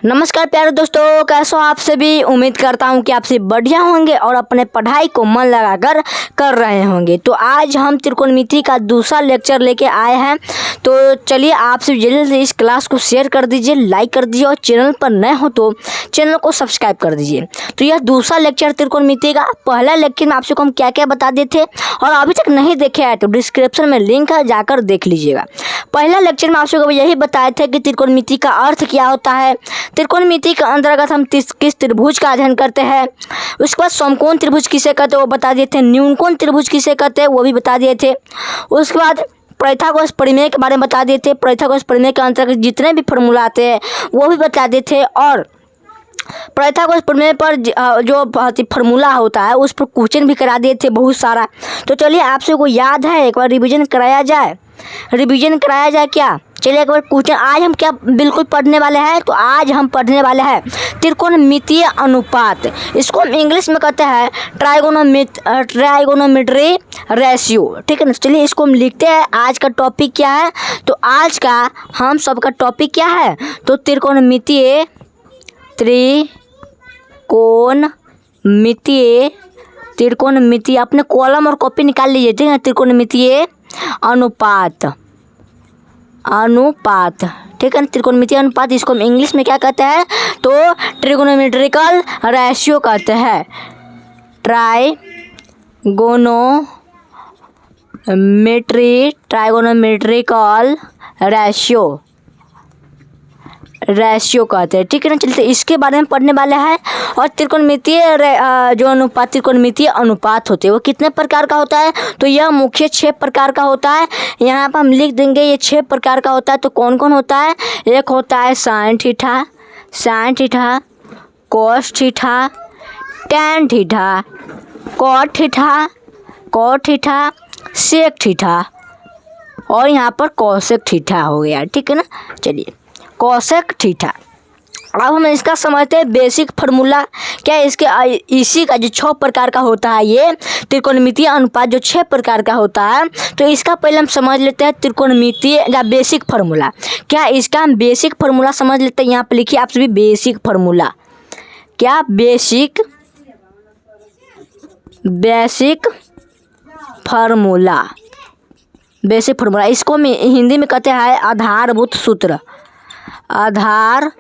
नमस्कार प्यारे दोस्तों, कैसे हो आप सभी। उम्मीद करता हूँ कि आप सभी बढ़िया होंगे और अपने पढ़ाई को मन लगाकर कर रहे होंगे। तो आज हम त्रिकोणमिति का दूसरा लेक्चर लेके आए हैं। तो चलिए आप सभी जल्दी से इस क्लास को शेयर कर दीजिए, लाइक कर दीजिए और चैनल पर नए हो तो चैनल को सब्सक्राइब कर दीजिए। तो यह दूसरा लेक्चर त्रिकोणमिति का। पहला लेक्चर में आपसे हम क्या क्या बता दिए थे और अभी तक नहीं देखे आए तो डिस्क्रिप्शन में लिंक है, जाकर देख लीजिएगा। पहला लेक्चर में आपसे यही बताए थे कि त्रिकोणमिति का अर्थ क्या होता है, त्रिकोणमिति के अंतर्गत हम किस त्रिभुज का अध्ययन करते हैं। उसके बाद समकोण त्रिभुज किसे कहते हैं वो बता दिए थे, न्यूनकोण त्रिभुज किसे कहते हैं वो भी बता दिए थे। उसके बाद पाइथागोरस प्रमेय के बारे में बता दिए थे। पाइथागोरस प्रमेय के अंतर्गत जितने भी फॉर्मूला आते हैं वो भी बता दिए थे। और पाइथागोरस प्रमेय पर जो फॉर्मूला होता है उस पर क्वेश्चन भी करा दिए थे बहुत सारा। तो चलिए आपसे को याद है, एक बार रिवीजन कराया जाए। क्या, चलिए एक बार क्वेश्चन आज हम क्या बिल्कुल पढ़ने वाले हैं। तो आज हम पढ़ने वाले हैं त्रिकोणमितीय अनुपात। इसको हम इंग्लिश में कहते हैं ट्राइगोनोमेट्री रेशियो। ठीक है ना। चलिए इसको हम लिखते हैं। आज का टॉपिक क्या है, तो आज का हम सबका टॉपिक क्या है, तो त्रिकोणमितीय अपने कॉलम और कॉपी निकाल लीजिए। ठीक है। त्रिकोणमितीय अनुपात। ठीक है। त्रिकोणमितीय अनुपात इसको हम इंग्लिश में क्या कहते हैं, तो ट्रिगोनोमेट्रिकल रेशियो कहते हैं। ट्राइगोनोमेट्रिकल रेशियो कहते हैं। ठीक है ना। चलते इसके बारे में पढ़ने वाले हैं। और त्रिकोणमितीय त्रिकोणमितीय अनुपात होते हैं वो कितने प्रकार का होता है, तो यह मुख्य 6 प्रकार का होता है। यहाँ पर हम लिख देंगे ये 6 प्रकार का होता है। तो कौन कौन होता है, एक होता है sine theta, cos theta, tan theta, cot theta, sec theta और यहाँ पर कॉसेक थीटा हो गया। ठीक है ना। चलिए कॉसेक थीटा। अब हम इसका समझते हैं बेसिक फार्मूला क्या है इसके। इसी का जो 6 प्रकार का होता है, ये त्रिकोणमितीय अनुपात जो 6 प्रकार का होता है, तो इसका पहले हम समझ लेते हैं त्रिकोणमितीय या बेसिक फार्मूला। क्या इसका हम बेसिक फार्मूला समझ लेते हैं। यहाँ पे लिखिए आप सभी बेसिक फार्मूला। क्या बेसिक फार्मूला इसको हम हिंदी में कहते हैं आधारभूत सूत्र। आधारभूत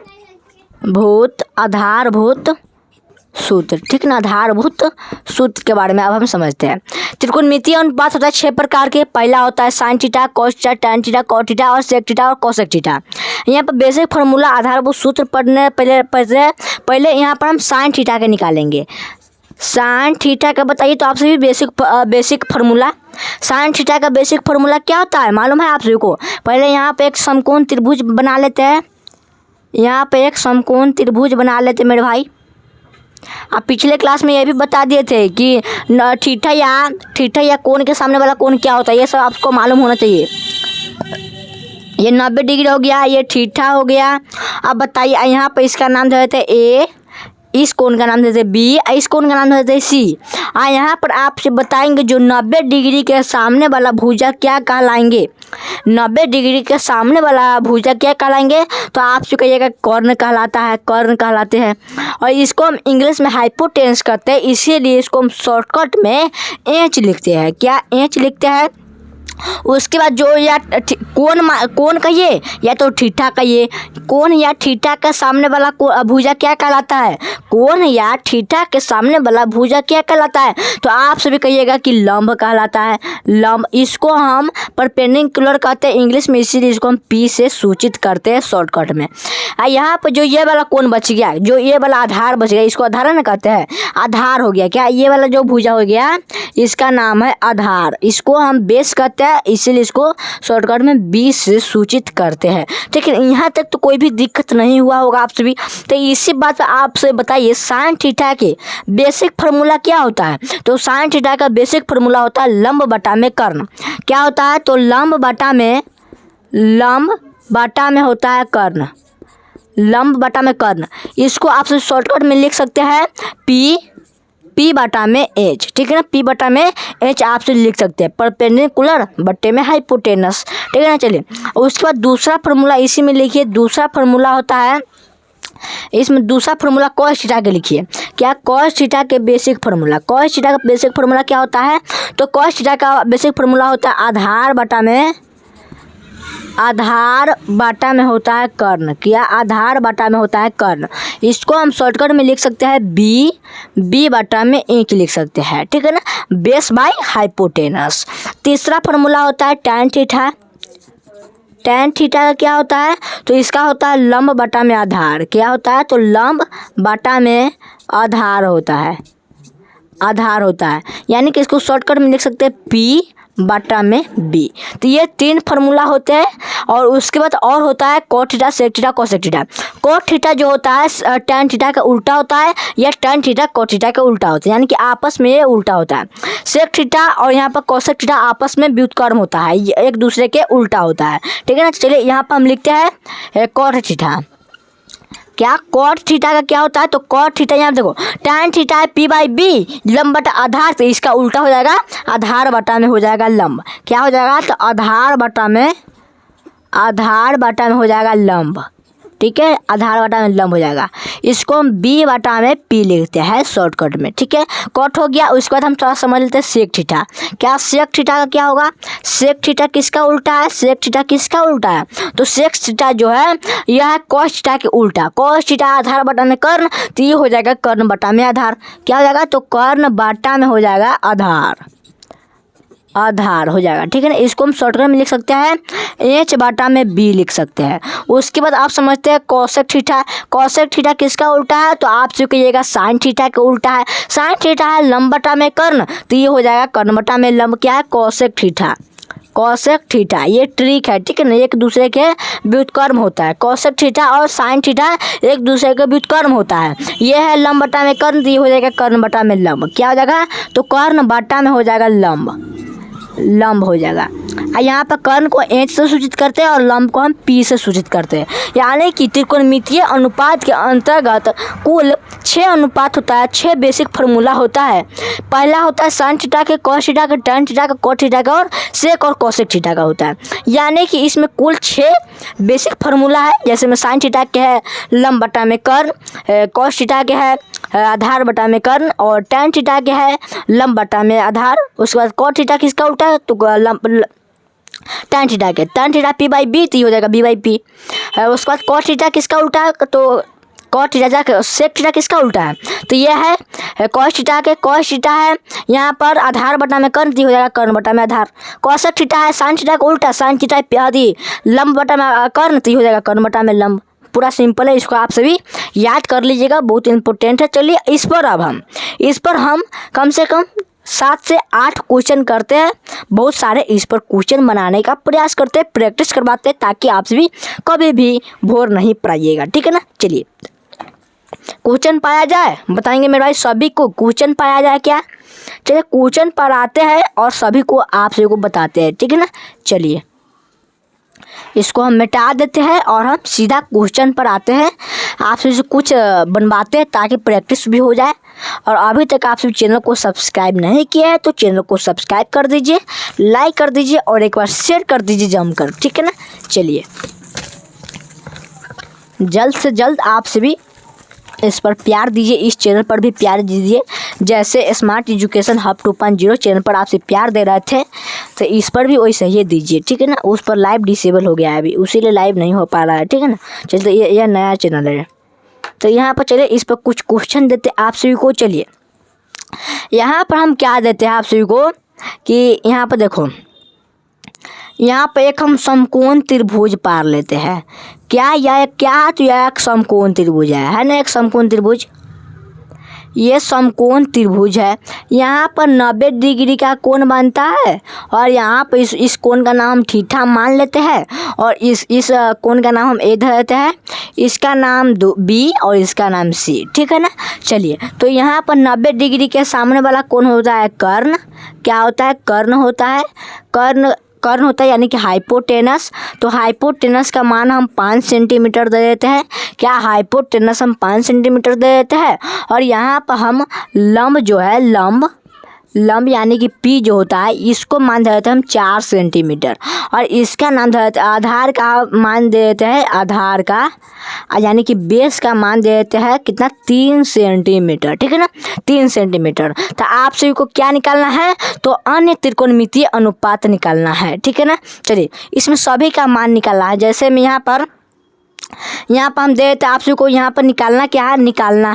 सूत्र। ठीक ना। आधारभूत सूत्र के बारे में अब हम समझते हैं। त्रिकोणमितीय अनुपात होता है 6 प्रकार के। पहला होता है sine theta, cos theta, tan theta, cot theta और सेक थीटा और कॉसेक थीटा। यहाँ पर बेसिक फार्मूला आधारभूत सूत्र पढ़ने पहले यहाँ पर हम साइन थीटा के निकालेंगे। साइन थीटा का बताइए तो आप सभी बेसिक फार्मूला। साइन थीटा का बेसिक फार्मूला क्या होता है मालूम है आप सभी को। पहले यहाँ पे एक समकोण त्रिभुज बना लेते हैं। मेरे भाई। आप पिछले क्लास में ये भी बता दिए थे कि थीटा या कोण के सामने वाला कोण क्या होता है, ये सब आपको मालूम होना चाहिए। ये 90 डिग्री हो गया, ये थीटा हो गया। अब बताइए यहाँ पे इसका नाम दे देते ए, इस कोण का नाम देते बी, इस कोण का नाम देते सी। यहाँ पर आपसे बताएंगे जो 90 डिग्री के सामने वाला भुजा क्या कहलाएंगे। 90 डिग्री के सामने वाला भुजा क्या कहलाएंगे, तो आपसे कहिएगा कर्ण कहलाते हैं। और इसको हम इंग्लिश में हाइपोटेनस करते हैं, इसीलिए इसको हम शॉर्टकट में एच लिखते हैं। क्या एच लिखते हैं। उसके बाद जो या कोण कहिए या तो थीटा कहिए। कोण या थीटा के सामने वाला भुजा क्या कहलाता है, कोण या थीटा के सामने वाला भुजा क्या कहलाता है, तो आप सभी कहिएगा कि लंब कहलाता है। लंब इसको हम परपेंडिकुलर कहते हैं इंग्लिश में, इसीलिए इसको हम पी से सूचित करते हैं शॉर्टकट में। यहाँ पर जो ये वाला कोण बच गया, जो ये वाला आधार बच गया, इसको आधार ना कहते हैं, आधार हो गया। क्या ये वाला जो भुजा हो गया इसका नाम है आधार। इसको हम बेस कहते हैं, इसीलिए इसको शॉर्टकट में 20 से सूचित करते हैं। ठीक है। यहाँ तक तो कोई भी दिक्कत नहीं हुआ होगा आप सभी। तो इसी बात आपसे बताइए साइन थीटा के बेसिक फार्मूला क्या होता है, तो साइन थीटा का बेसिक फार्मूला होता है लंब बटा में कर्ण। क्या होता है, तो लंब बटा में होता है कर्ण। लंब बटा में कर्ण, इसको आप शॉर्टकट में लिख सकते हैं पी बटा में एच। ठीक है ना। पी बटा में एच आपसे लिख सकते हैं, परपेंडिकुलर बटे में हाइपोटेनस। ठीक है ना। चलिए उसके बाद दूसरा फार्मूला इसी में लिखिए। दूसरा फार्मूला होता है इसमें दूसरा फार्मूला कॉस थीटा के लिखिए। क्या कॉस थीटा के बेसिक फार्मूला, कॉस थीटा का बेसिक फार्मूला क्या होता है? तो कॉस थीटा का बेसिक फार्मूला होता है आधार बटा में होता है कर्ण। क्या आधार बटा में होता है कर्ण। इसको हम शॉर्टकट में लिख सकते हैं बी बटा में इंच लिख सकते हैं, ठीक है ना, बेस बाय हाइपोटेनस। तीसरा फार्मूला होता है टैन थीटा। टैन थीटा का क्या होता है? तो इसका होता है लंब बटा में आधार। क्या होता है? तो लंब बटा में आधार होता है, यानी कि इसको शॉर्टकट में लिख सकते हैं पी बटा में बी। तो ये 3 फार्मूला होते हैं। और उसके बाद और होता है cot theta, sec theta, cosec theta. Cot theta जो होता है टैन थीटा का उल्टा होता है, या टैन थीटा कोट थीटा का उल्टा होता है, यानी कि आपस में ये उल्टा होता है। सेक थीटा और यहाँ पर कोसेक थीटा आपस में व्युत्क्रम होता है, एक दूसरे के उल्टा होता है, ठीक है ना। चलिए यहाँ पर हम लिखते हैं कोट थीटा। क्या कॉट थीटा का क्या होता है? तो कॉट थीटा यहाँ देखो टैन थीटा है पी बाई बी, लंब बटा आधार, तो इसका उल्टा हो जाएगा आधार बटा में हो जाएगा लंब। क्या हो जाएगा? तो आधार बटा में हो जाएगा लंब, ठीक है, आधार बटा में लंब हो जाएगा। इसको हम बी बटा में पी लिखते हैं शॉर्टकट में, ठीक है। कॉट हो गया। उसके बाद हम थोड़ा समझ लेते हैं सेक थीटा। क्या सेक थीटा का क्या होगा? सेक थीटा किसका उल्टा है? सेक थीटा किसका उल्टा है? तो सेक थीटा जो है यह है कॉस थीटा के उल्टा। कॉस थीटा आधार बटा में कर्ण, तो ये हो जाएगा कर्ण बटा में आधार। क्या हो जाएगा? तो कर्ण बटा में हो जाएगा आधार हो जाएगा, ठीक है ना। इसको हम शॉर्टकट में लिख सकते हैं एच बटा में बी लिख सकते हैं। उसके बाद आप समझते हैं कोसेक थीटा। कोसेक थीटा किसका उल्टा है? तो आप जो कहिएगा साइन थीटा का उल्टा है। साइन थीटा है लंब बटा में कर्ण, तो ये हो जाएगा कर्ण बटा में लंब। क्या है? Cosec theta. कोसेक थीटा ये ट्रिक है, ठीक है ना, एक दूसरे के व्युत्क्रम होता है। कोसेक थीटा और साइन थीटा एक दूसरे के व्युत्क्रम होता है। ये है लंब बटा में कर्ण, तो ये हो जाएगा कर्ण बटा में लंब। क्या हो जाएगा? तो कर्ण बटा में हो जाएगा लंब हो जाएगा। यहाँ पर कर्ण को एच से सूचित करते हैं और लंब को हम पी से सूचित करते हैं। यानी कि त्रिकोणमितीय अनुपात के अंतर्गत कुल 6 अनुपात होता है, 6 बेसिक फार्मूला होता है। पहला होता है साइन थीटा के, कॉस थीटा का, टैन थीटा का, कोट थीटा का और सेक और कोसेक थीटा का होता है। यानी कि इसमें कुल 6 बेसिक फार्मूला है। जैसे में साइन थीटा के है लंब बटा में कर्ण, कॉस थीटा के है आधार बटा में कर्ण, और टैन थीटा के है लंब बटा में आधार। उसके बाद कोट थीटा किसका उल्टा है? तो टैन थीटा के, tan theta P by B, तो ये हो जाएगा बी बाई पी। उसके बाद कोट थीटा किसका उल्टा है? तो कोट थीटा जाके सेक थीटा किसका उल्टा है? तो ये है कॉस थीटा के, कॉस थीटा है यहाँ पर आधार बटा में कर्ण, तो हो जाएगा कर्ण बटा में आधार। कोसेक थीटा है साइन थीटा का उल्टा, साइन थीटा आदि लंब बटा में कर्ण, तो हो जाएगा कर्ण बटा में लंब। पूरा सिंपल है, इसको आप सभी याद कर लीजिएगा, बहुत इंपॉर्टेंट है। चलिए इस पर हम कम से कम 7 से 8 क्वेश्चन करते हैं। बहुत सारे इस पर क्वेश्चन बनाने का प्रयास करते हैं, प्रैक्टिस करवाते हैं, ताकि आप सभी कभी भी बोर नहीं पड़ाइएगा, ठीक है ना। चलिए क्वेश्चन पाया जाए, बताएंगे मेरे भाई सभी को क्वेश्चन पाया जाए क्या। चलिए क्वेश्चन पढ़ाते हैं और सभी को आप सभी को बताते हैं, ठीक है ना। चलिए इसको हम मिटा देते हैं और हम सीधा क्वेश्चन पर आते हैं। आप सभी से कुछ बनवाते हैं ताकि प्रैक्टिस भी हो जाए। और अभी तक आप सभी चैनल को सब्सक्राइब नहीं किया है तो चैनल को सब्सक्राइब कर दीजिए, लाइक कर दीजिए और एक बार शेयर कर दीजिए जमकर, ठीक है ना। चलिए जल्द से जल्द आप सभी इस पर प्यार दीजिए, इस चैनल पर भी प्यार दीजिए। जैसे स्मार्ट एजुकेशन हब 2.0 चैनल पर आपसे प्यार दे रहे थे, तो इस पर भी वैसे ही दीजिए, ठीक है ना। उस पर लाइव डिसेबल हो गया है अभी, उसी लिए लाइव नहीं हो पा रहा है, ठीक है ना। चलिए यह नया चैनल है, तो यहाँ पर चलिए इस पर कुछ क्वेश्चन देते आप सभी को। चलिए यहाँ पर हम क्या देते हैं आप सभी को कि यहाँ पर देखो, यहाँ पर एक हम समकोण त्रिभुज पार लेते हैं। क्या यह क्या? तो यह एक समकोण त्रिभुज है ना, एक समकोण त्रिभुज। ये समकोण त्रिभुज है। यहाँ पर 90 डिग्री का कोण बनता है और यहाँ पर इस कोण का नाम हम थीटा मान लेते हैं और इस कोण का नाम हम ए धर देते हैं। इसका नाम बी और इसका नाम सी, ठीक है ना। चलिए तो यहाँ पर 90 डिग्री के सामने वाला कोण होता है कर्ण। क्या होता है? कर्ण होता है। कर्ण होता है यानी कि हाइपोटेनस। तो हाइपोटेनस का मान हम 5 सेंटीमीटर दे देते हैं। क्या हाइपोटेनस हम 5 सेंटीमीटर दे देते हैं। और यहाँ पर हम लंब जो है लंब यानी कि पी जो होता है इसको मान देते हैं हम 4 सेंटीमीटर, और इसका नाम देते हैं आधार का मान देते हैं, आधार का यानी कि बेस का मान देते हैं कितना 3 सेंटीमीटर, ठीक है ना 3 सेंटीमीटर। तो आप सभी को क्या निकालना है, तो अन्य त्रिकोणमितीय अनुपात निकालना है, ठीक है ना। चलिए इसमें सभी का मान निकालना है। जैसे मैं यहाँ पर हम दे देते आप सभी को, यहाँ पर निकालना क्या है, निकालना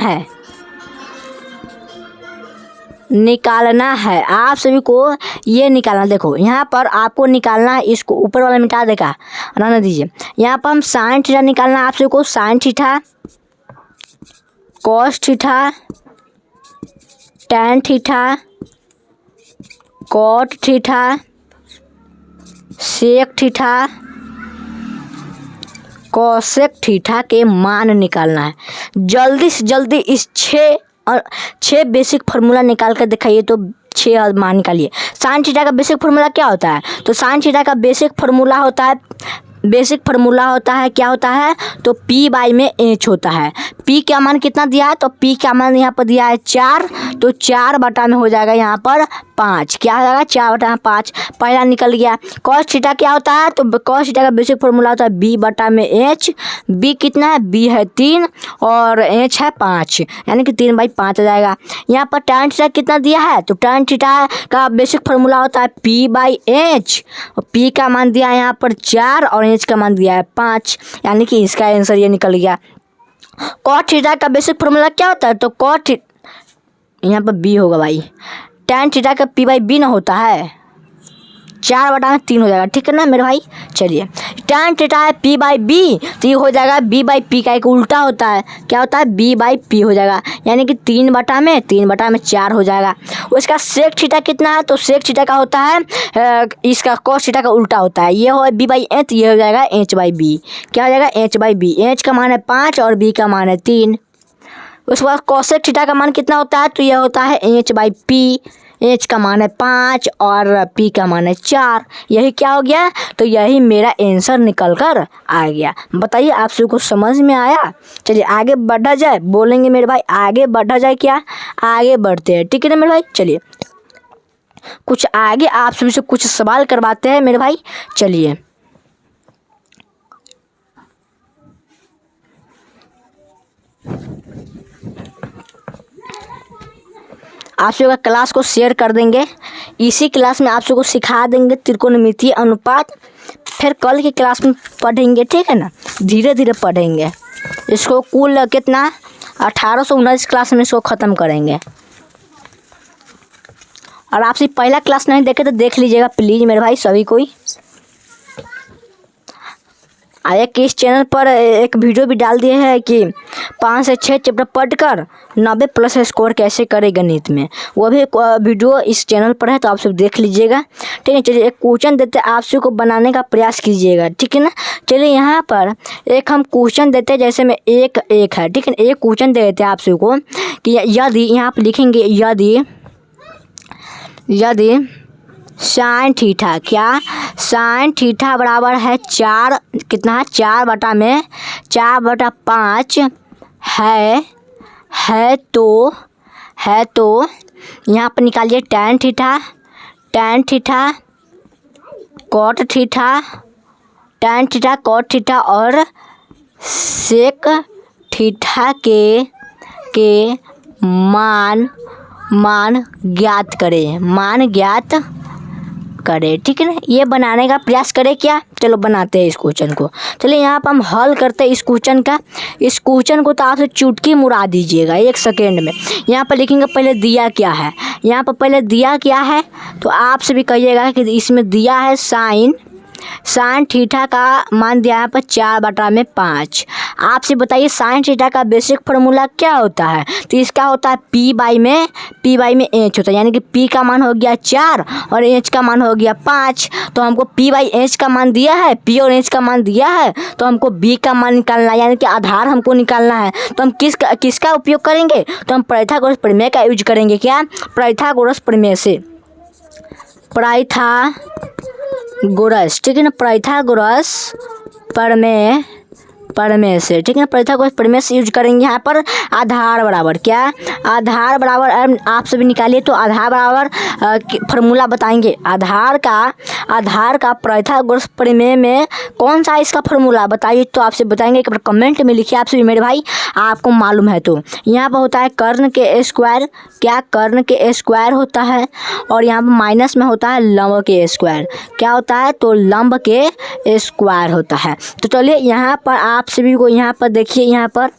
है आप सभी को ये निकालना। देखो यहाँ पर आपको निकालना है, इसको ऊपर वाला मिटा देगा, रहने दीजिए। यहाँ पर हम साइन थीटा निकालना है आप सभी को, sine theta, cos theta, tan theta, cot theta, sec theta, cosec theta के मान निकालना है। जल्दी से जल्दी इस 6 बेसिक फार्मूला निकाल कर दिखाइए, तो 6 मान निकालिए। साइन थीटा का बेसिक फार्मूला क्या होता है, तो साइन थीटा का बेसिक फार्मूला होता है क्या होता है, तो p बाई में h होता है। p का मान कितना दिया है, तो p का मान यहाँ पर दिया है 4, तो 4 बटा में हो जाएगा यहाँ पर 5, क्या हो जाएगा 4 बटा में 5, पहला निकल गया। कॉस थीटा क्या होता है, तो कॉस थीटा का बेसिक फार्मूला होता है b बटा में h। b कितना है, b है 3 और h है 5, यानी कि 3/5 आ जाएगा। यहाँ पर टैन थीटा कितना दिया है, तो टैन थीटा का बेसिक फार्मूला होता है p बाई h, और p का मान दिया है यहाँ पर 4 और h का मान दिया है 5, यानी कि इसका आंसर ये निकल गया। कॉट थीटा का बेसिक फार्मूला क्या होता है, तो कॉट यहाँ पर b होगा भाई, टैन थीटा का p बाई b ना होता है, 4 बटा में 3 हो जाएगा, ठीक है ना मेरे भाई। चलिए टैन थीटा है p बाई b, तो ये हो जाएगा b बाई p का एक उल्टा होता है, क्या होता है b बाई p हो जाएगा, यानी कि 3 बटा में 4 हो जाएगा। उसका सेक थीटा कितना है, तो सेक थीटा का होता है इसका कॉस थीटा का उल्टा होता है, ये हो b बाई h, ये हो जाएगा h बाई b, क्या हो जाएगा h बाई b, h का मान है 5 और b का मान है 3। उसके बाद कोसेक थीटा का मान कितना होता है, तो यह होता है h बाई p, h का मान है 5 और p का मान है 4। यही क्या हो गया, तो यही मेरा आंसर निकल कर आ गया। बताइए आप सबको समझ में आया। चलिए आगे बढ़ा जाए, बोलेंगे मेरे भाई आगे बढ़ा जाए, क्या आगे बढ़ते हैं, ठीक है ना मेरे भाई। चलिए कुछ आगे आप सभी से कुछ सवाल करवाते हैं मेरे भाई। चलिए आप सबका क्लास को शेयर कर देंगे, इसी क्लास में आप सबको सिखा देंगे त्रिकोणमितीय अनुपात, फिर कल की क्लास में पढ़ेंगे, ठीक है ना, धीरे धीरे पढ़ेंगे इसको। कुल कितना 1819 क्लास में इसको ख़त्म करेंगे। और आपसे पहला क्लास नहीं देखे तो देख लीजिएगा प्लीज़ मेरे भाई सभी कोई। एक इस चैनल पर एक वीडियो भी डाल दिए है कि 5 से 6 चैप्टर पढ़कर 90+ स्कोर कैसे करें गणित में, वो भी वीडियो इस चैनल पर है, तो आप सब देख लीजिएगा, ठीक है। चलिए एक क्वेश्चन देते हैं, आप सब को बनाने का प्रयास कीजिएगा, ठीक है ना। चलिए यहाँ पर एक हम क्वेश्चन देते हैं, जैसे में एक है, ठीक है। एक क्वेश्चन दे देते हैं आप सब को कि यदि यहाँ पर लिखेंगे यदि साइन थीटा, क्या साइन थीटा बराबर है 4, कितना है 4 बटा में 4/5 है तो यहाँ पर निकालिए टैन थीटा कॉट थीटा और सेक थीटा के मान ज्ञात करें, ठीक है ना। ये बनाने का प्रयास करें क्या, चलो बनाते हैं इस क्वेश्चन को। चलिए यहाँ पर हम हल करते हैं इस क्वेश्चन को तो आप चुटकी मुड़ा दीजिएगा 1 सेकेंड में। यहाँ पर लिखेंगे पहले दिया क्या है, तो आप से भी कहिएगा कि इसमें दिया है साइन थीटा का मान दिया है पर 4/5। आपसे बताइए साइन थीटा का बेसिक फार्मूला क्या होता है, तो इसका होता है p बाई में h होता है, यानी कि p का मान हो गया 4 और h का मान हो गया 5। तो हमको p बाई h का मान दिया है, p और h का मान दिया है, तो हमको b का मान निकालना है, यानी कि आधार हमको निकालना है। तो हम किसका उपयोग करेंगे, तो हम पाइथागोरस प्रमेय का यूज करेंगे, क्या पाइथागोरस प्रमेय से, पाइथागोरस, ठीक है ना, पाइथागोरस प्रमेय से, ठीक है। पाइथागोरस प्रमेय से यूज करेंगे यहाँ पर। आधार बराबर क्या, आधार बराबर आप सभी निकालिए तो आधार बराबर फार्मूला बताएंगे। आधार का पाइथागोरस प्रमेय में कौन सा इसका फार्मूला बताइए तो आपसे बताएंगे। एक बार कमेंट में लिखिए आप सभी मेरे भाई, आपको मालूम है तो। यहाँ पर होता है कर्ण के स्क्वायर, क्या कर्ण के स्क्वायर होता है, और यहाँ पर माइनस में होता है लंब के स्क्वायर, क्या होता है तो लंब के स्क्वायर होता है। तो चलिए यहाँ पर आप सभी को यहाँ पर देखिए, यहाँ पर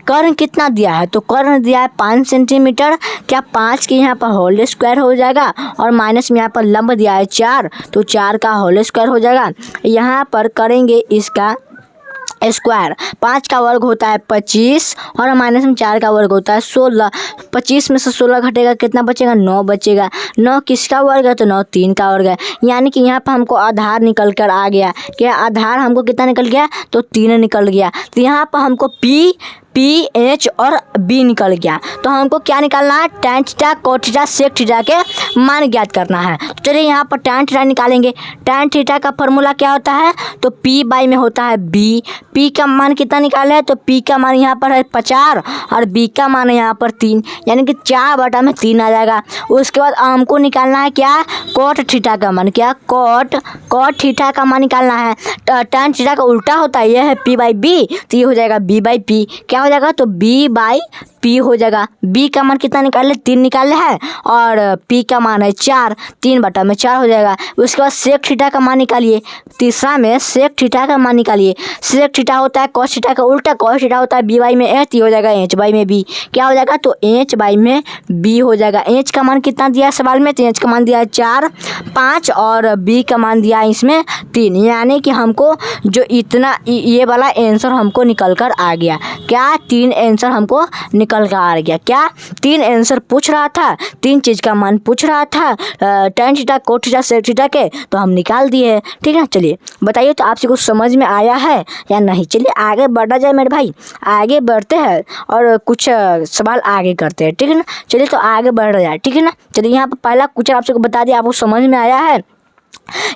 कर्ण कितना दिया है तो कर्ण दिया है 5 सेंटीमीटर, क्या 5 के यहाँ पर होल स्क्वायर हो जाएगा, और माइनस में यहाँ पर लंब दिया है 4 तो 4 का होल स्क्वायर हो जाएगा। यहाँ पर करेंगे इसका स्क्वायर, 5 का वर्ग होता है 25 और माइनस में 4 का वर्ग होता है 16। 25 में से 16 घटेगा कितना बचेगा, 9 बचेगा। 9 किसका वर्ग है तो 9 3 का वर्ग है। यानी कि यहाँ पर हमको आधार निकल कर आ गया, क्या आधार हमको कितना निकल गया तो 3 निकल गया। तो यहाँ पर हमको पी एच और बी निकल गया। तो हमको क्या निकालना है, tan theta cot theta sec theta के मान ज्ञात करना है। तो चलिए यहाँ पर tan थीटा निकालेंगे। tan थीटा का फॉर्मूला क्या होता है तो p बाई में होता है b। p का मान कितना निकाले है तो p का मान यहाँ पर है 50 और b का मान है यहाँ पर 3, यानी कि 4/3 आ जाएगा। उसके बाद हमको निकालना है क्या, cot थीटा का मान, क्या cot थीटा का मान निकालना है। tan थीटा का उल्टा होता है, यह है p बाई b, तो ये हो जाएगा b बाई p, क्या हो जाएगा तो b बाई p हो जाएगा। b का मान कितना निकाले 3 निकाले है, और p का मान है 4, 3/4 हो जाएगा। उसके बाद sec थीटा का मान निकालिए, तीसरा में sec थीटा का मान निकालिए। sec थीटा होता है cos थीटा का उल्टा, cos थीटा होता है b बाई में h, हो जाएगा h बाई में b, क्या हो जाएगा तो h बाई में b हो जाएगा। h का मान कितना दिया है सवाल में, तो h का मान दिया है 4, 5 और b का मान दिया है इसमें 3, यानी कि हमको जो इतना ये वाला आंसर हमको निकल कर आ गया। क्या 3 आंसर हमको निकल कर आ गया। क्या 3 आंसर पूछ रहा था, 3 चीज़ का मान पूछ रहा था, tan theta cot theta sec theta के, तो हम निकाल दिए। ठीक है, चलिए बताइए तो आपसे कुछ समझ में आया है या नहीं। चलिए आगे बढ़ा जाए मेरे भाई, आगे बढ़ते हैं और कुछ सवाल आगे करते हैं। ठीक है ना, चलिए तो आगे बढ़ रहा है। ठीक है ना, चलिए यहाँ पर पहला क्वेश्चन आपसे को बता दिया, आपको समझ में आया है।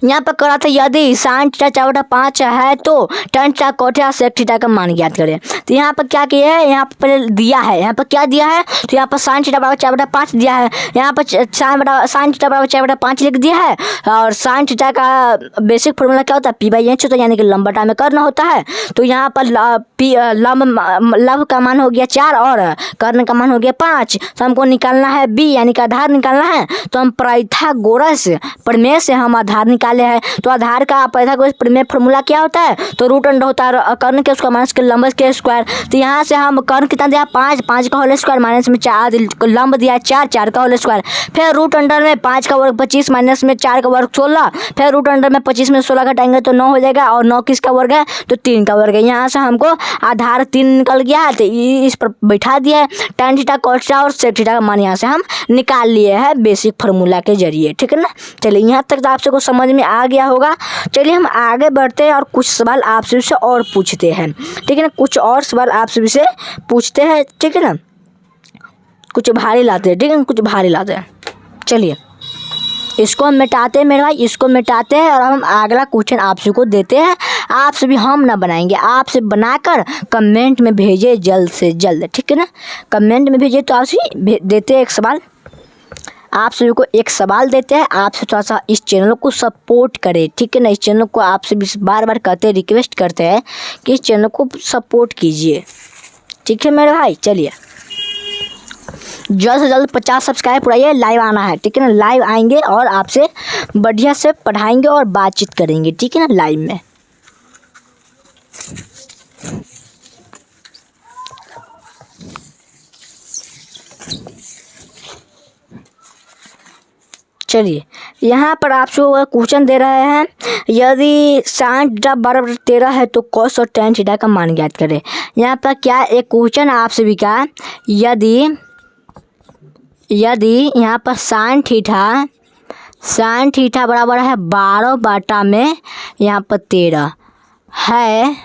यहाँ पर करा था यदि sin थीटा 4/5 है तो tan theta cot theta sec theta का मान ज्ञात करें। तो यहाँ पर क्या किया है, यहाँ पर दिया है, यहाँ पर क्या दिया है तो यहाँ पर sin थीटा बराबर 4/5 दिया है। यहाँ पर sin थीटा बराबर 4/5 लिख दिया है, और sin थीटा का बेसिक फॉर्मूला क्या होता है p/h होता है, यानी कि लंब बटा में कर्ण होता है। तो यहाँ पर लंब का मान हो गया 4 और कर्ण का मान हो गया 5, तो हमको निकालना है b, यानी कि आधार निकालना है। तो हम पाइथागोरस प्रमेय से हम आधार निकाले हैं। तो आधार का पाइथागोरस प्रमेय फॉर्मूला क्या होता है तो √अंडर होता है कर्ण के उसका माइनस के लंब के स्क्वायर। तो यहाँ से हम कर्ण कितना दिया 5 का होल स्क्वायर, माइनस में 4 लंब दिया 4 का होल स्क्वायर, फिर √अंडर में 5 का वर्ग 25 माइनस में 4 का वर्ग 16, फिर √अंडर में 25 में 16 घटाएंगे तो 9 हो जाएगा, और 9 किसका वर्ग है तो 3 का वर्ग है। यहाँ से हमको आधार 3 निकल गया है, तो इस पर बैठा दिया है। tan थीटा cot थीटा और sec थीटा का मान यहाँ से हम निकाल लिए हैं बेसिक फार्मूला के जरिए। ठीक है ना, चलिए यहाँ तक तो आपसे को समझ में आ गया होगा। चलिए हम आगे बढ़ते हैं और कुछ सवाल आप सभी से और पूछते हैं। ठीक है ना, कुछ और सवाल आप सभी से पूछते हैं। ठीक है ना, कुछ भारी लाते हैं। ठीक है, कुछ भारी लाते हैं। चलिए इसको हम मिटाते हैं मेरे भाई, इसको मिटाते हैं और हम अगला क्वेश्चन आप सभी को देते हैं। आप सभी हम ना बनाएंगे, आप से बनाकर कमेंट में भेजिए जल्द से जल्द। ठीक है ना, कमेंट में भेजिए। तो आप सभी देते हैं एक सवाल, आप सभी को एक सवाल देते हैं। आप से थोड़ा सा इस चैनल को सपोर्ट करें। ठीक है ना, इस चैनल को आप सभी बार बार कहते हैं, रिक्वेस्ट करते हैं कि इस चैनल को सपोर्ट कीजिए। ठीक है मेरे भाई, चलिए जल्द से जल्द 50 सब्सक्राइब पुराइए, लाइव आना है। ठीक है ना, लाइव आएंगे और आपसे बढ़िया से पढ़ाएंगे और बातचीत करेंगे। ठीक है ना, लाइव में। चलिए यहाँ पर आप जो क्वेश्चन दे रहे हैं, यदि sin थीटा बराबर 13 है तो cos और tan थीटा का मान ज्ञात करें। यहाँ पर क्या एक क्वेश्चन आप सभी का, यदि यहाँ पर sin थीटा बराबर है 12 में यहाँ पर 13 है,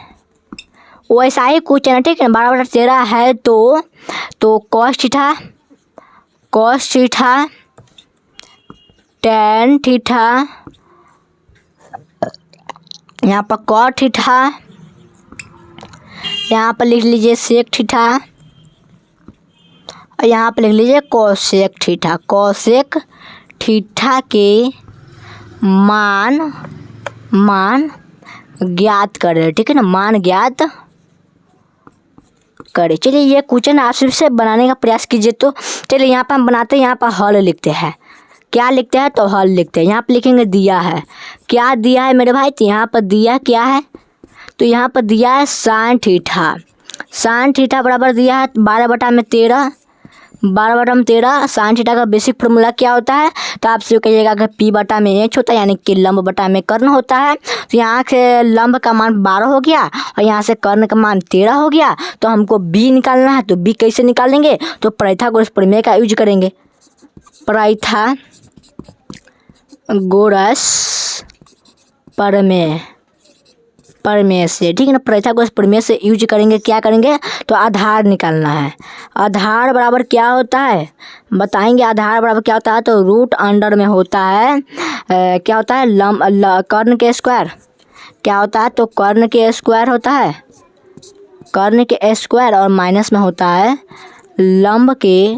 वैसा ही क्वेश्चन है। ठीक है, 12/13 है तो cos थीटा tan थीटा यहाँ पर cot थीटा यहाँ पर लिख लीजिए सेक थीटा और यहाँ पर लिख लीजिए कोसेक थीटा। कोसेक थीटा के मान ज्ञात करें, ठीक है ना, मान ज्ञात करें। चलिए ये क्वेश्चन आप से बनाने का प्रयास कीजिए। तो चलिए यहाँ पर हम बनाते हैं, यहाँ पर हल लिखते हैं। क्या लिखते हैं? तो हल लिखते हैं। यहाँ पर लिखेंगे दिया है। क्या दिया है मेरे भाई? तो यहाँ पर दिया क्या है? तो यहाँ पर दिया है साइन थीटा। साइन थीटा बराबर दिया है 12/13। 12/13 साइन थीटा का बेसिक फार्मूला क्या होता है? तो आपसे कहिएगा कि P/H होता है, यानी कि लंब बटा में कर्ण होता है। तो यहाँ से लंब का मान 12 हो गया और यहाँ से कर्ण का मान 13 हो गया। तो हमको B निकालना है। तो B कैसे निकालेंगे? तो पाइथागोरस प्रमेय का यूज करेंगे। पाइथागोरस प्रमेय से, ठीक है ना, पाइथागोरस प्रमेय से यूज करेंगे। क्या करेंगे? तो आधार निकालना है। आधार बराबर क्या होता है बताएंगे? आधार बराबर क्या होता है? तो रूट अंडर में होता है क्या होता है? कर्ण के स्क्वायर। क्या होता है? तो कर्ण के स्क्वायर होता है, कर्ण के स्क्वायर, और माइनस में होता है लंब के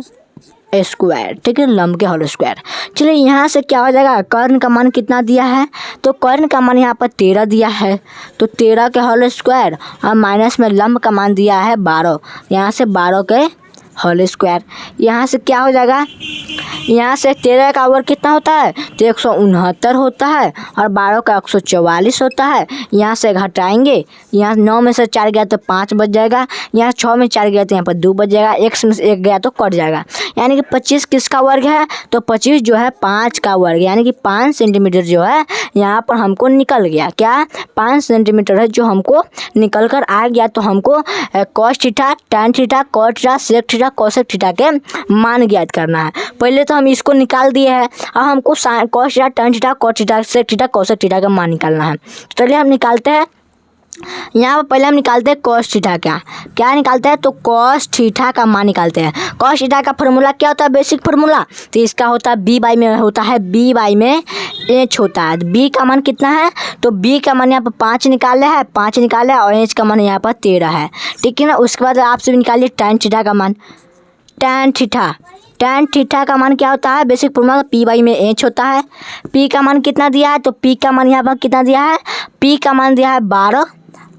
स्क्वायर, ठीक है, लंब के होल स्क्वायर। चलिए यहाँ से क्या हो जाएगा? कर्ण का मान कितना दिया है? तो कर्ण का मान यहाँ पर 13 दिया है। तो 13 के होल स्क्वायर और माइनस में लंब का मान दिया है 12। यहाँ से 12 के होल स्क्वायर। यहाँ से क्या हो जाएगा? यहाँ से 13 का वर्ग कितना होता है? तो 169 होता है और 12 का 144 होता है। यहाँ से घटाएंगे, यहाँ 9 में से 4 गया तो 5 बच जाएगा, यहाँ 6 में 4 गया तो यहाँ पर 2 बच जाएगा, 1 में से 1 गया तो कट जाएगा। यानी कि 25 किसका वर्ग है? तो 25 जो है 5 का वर्ग, यानी कि 5 सेंटीमीटर जो है यहाँ पर हमको निकल गया। क्या? 5 सेंटीमीटर है जो हमको निकल कर आ गया। तो हमको cos theta, tan theta, cot theta, sec theta, cosec theta के मान ज्ञात करना है। पहले तो हम इसको निकाल दिए हैं, अब हमको cos theta, tan theta, cot theta, sec theta, cosec theta का मान निकालना है। चलिए हम निकालते हैं। यहाँ पर पहले हम निकालते हैं कॉस थीटा। क्या निकालते हैं? तो कॉस थीटा का मान निकालते हैं। कॉस थीटा का फार्मूला क्या होता है? Basic formula. तो इसका होता है B/में होता है, B/में H होता है। B का मान कितना है? तो B का मान यहाँ पर 5 निकाले है, 5 निकाले और H का मान यहाँ पर 13 है, ठीक है ना। उसके बाद आपसे निकालिए टैन थीटा का मान। टैन थीटा का मान क्या होता है? बेसिक फार्मूला P/में H होता है। P का मान कितना दिया है? तो P का मान यहाँ पर कितना दिया है? P का मान दिया है 12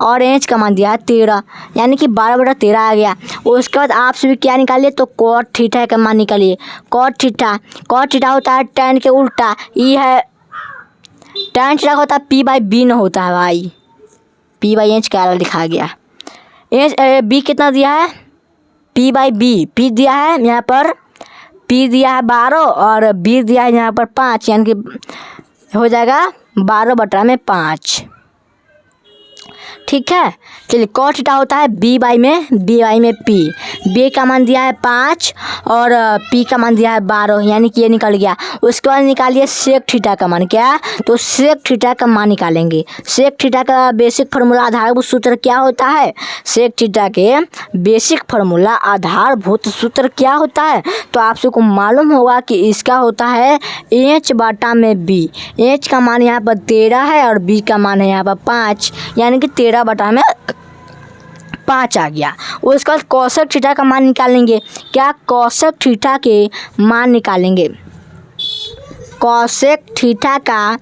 और H का मान दिया है 13, यानी कि 12/13 आ गया। उसके बाद आपसे भी क्या निकालिए? तो कॉट थीटा का मान निकालिए। कॉट थीटा होता है टैन के उल्टा, ई है। टैन थीटा होता है P/B न होता है भाई, P/H क्या लिखा गया? B कितना दिया है? P/B, P दिया है यहाँ पर, P दिया है 12 और B दिया है यहाँ पर 5, यानी कि हो जाएगा 12/5, ठीक है। चलिए कॉट थीटा होता है B/में P। B का मान दिया है 5 और P का मान दिया है 12, यानी कि ये निकल गया। उसके बाद निकालिए सेक थीटा का मान। क्या? तो सेक थीटा का मान निकालेंगे। सेक थीटा का बेसिक फार्मूला, आधारभूत सूत्र क्या होता है? सेक थीटा के बेसिक फार्मूला, आधारभूत सूत्र क्या होता है? तो आप सबको मालूम होगा कि इसका होता है H/B। H का मान यहाँ पर 13 है और B का मान है यहाँ पर 5, यानी कि 13/5 आ गया। उसके बाद कोसेक थीटा का मान निकालेंगे। क्या? कोसेक थीटा के मान निकालेंगे। कोसेक थीटा का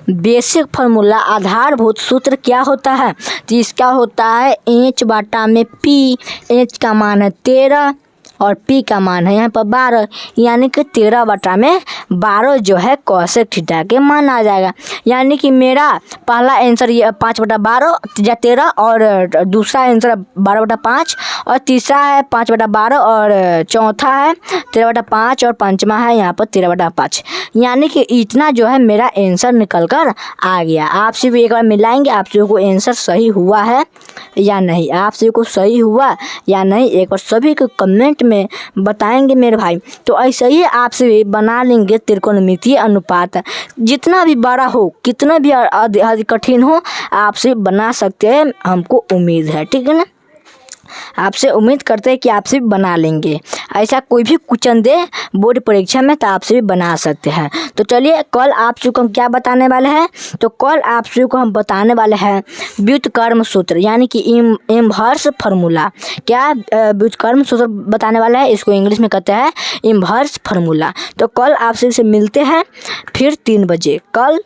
बेसिक फार्मूला, आधारभूत सूत्र क्या होता है? तो इसका होता है H/P। H का मान है 13 और P का मान है यहाँ पर 12, यानी कि 13/12 जो है कोसेक थीटा के मान आ जाएगा। यानी कि मेरा पहला आंसर ये 5/12 या 13 और दूसरा आंसर 12/5 और तीसरा है 5/12 और चौथा है 13/5 और पंचमा है यहाँ पर 13/5, यानी कि इतना जो है मेरा आंसर निकल कर आ गया। आपसे भी एक बार मिलाएंगे आप सभी को आंसर सही हुआ है या नहीं, आप सभी को सही हुआ या नहीं, एक बार सभी को कमेंट में बताएंगे मेरे भाई। तो ऐसे ही आपसे भी बना लेंगे त्रिकोणमितीय अनुपात, जितना भी बड़ा हो, कितना भी कठिन हो, आपसे बना सकते हैं, हमको उम्मीद है, ठीक है ना। आपसे उम्मीद करते हैं कि आपसे भी बना लेंगे। ऐसा कोई भी क्वेश्चन दे बोर्ड परीक्षा में तो आपसे भी बना सकते हैं। तो चलिए कल आप सभी को हम क्या बताने वाले हैं, तो कल आप सभी को हम बताने वाले हैं व्युत्क्रम सूत्र यानी कि इनवर्स फार्मूला। क्या व्युत्क्रम सूत्र बताने वाला है, इसको इंग्लिश में कहते हैं इनवर्स फार्मूला। तो कल आप सभी से मिलते हैं फिर 3 बजे, कल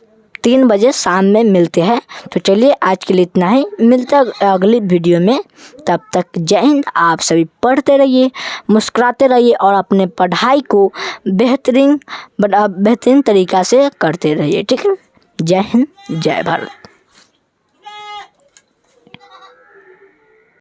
3 बजे शाम में मिलते हैं। तो चलिए आज के लिए इतना ही, मिलते हैं अगली वीडियो में। तब तक जय हिंद। आप सभी पढ़ते रहिए, मुस्कुराते रहिए और अपने पढ़ाई को बेहतरीन तरीक़ा से करते रहिए। ठीक है, जय हिंद, जय भारत।